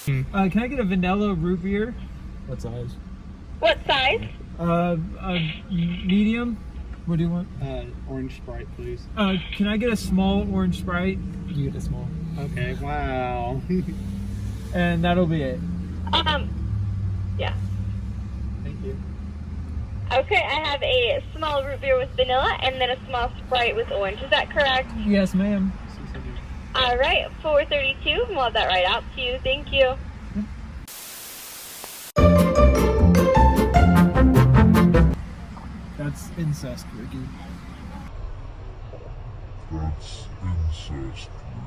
Can I get a vanilla root beer? What size? What size? Medium. What do you want? Orange Sprite, please. Can I get a small orange Sprite? You get a small. Okay, wow. And that'll be it. Yeah. Thank you. Okay, I have a small root beer with vanilla and then a small Sprite with orange. Is that correct? Yes, ma'am. All right, 432. We'll have that right out to you. Thank you. That's incest, Ricky. That's incest, Ricky.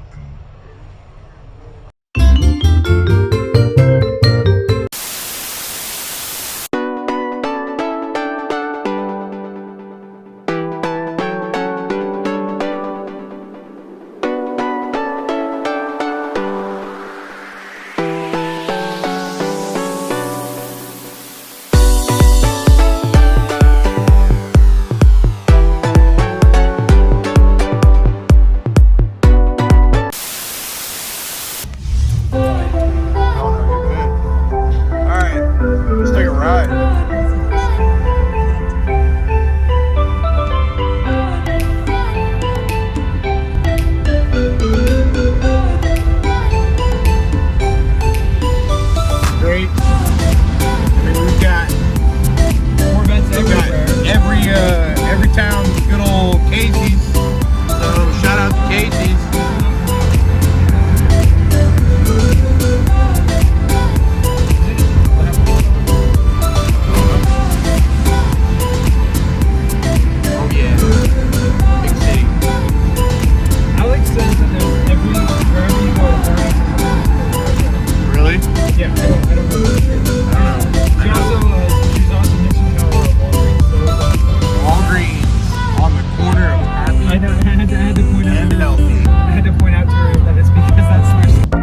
Every town, good old Casey's. So shout out to Casey's. Oh yeah, big city. Alex says that there's wherever you go, Really? yeah, I don't know. She also mentioned how Walgreens on the corner of Happy I know. I had to point out. and Healthy. I had to point out to her that it's because that's where.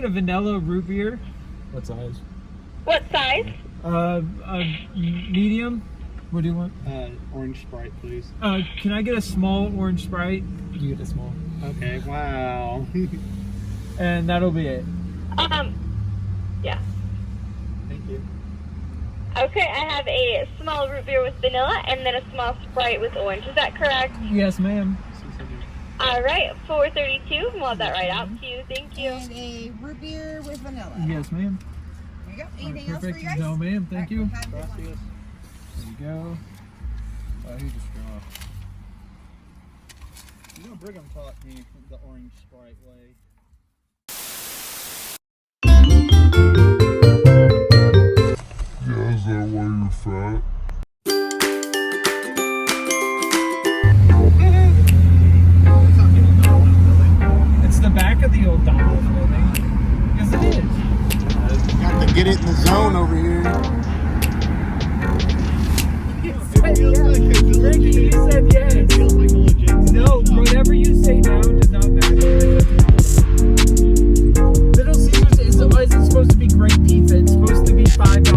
A vanilla root beer. What size? What size? Medium. What do you want? Orange Sprite, please. Can I get a small orange Sprite? You get a small. Okay, wow. And that'll be it. Yeah. Thank you. Okay, I have a small root beer with vanilla and then a small Sprite with orange. Is that correct? Yes, ma'am. All right, 432. We'll have that right out to you. Thank you. And a root beer with vanilla. Yes, ma'am. There you go. Anything else for Perfect. you guys? No, ma'am. Thank you. Have a good one. There you go. Oh, he just dropped. You know, Brigham taught me the orange Sprite way. Yeah, is that why you're fat? It's the back of the old Donald building. Yes, it is. Got to get it in the zone over here. Ricky, you said yes. No, whatever you say now does not matter. Little Caesars isn't supposed to be great pizza. It's supposed to be $5.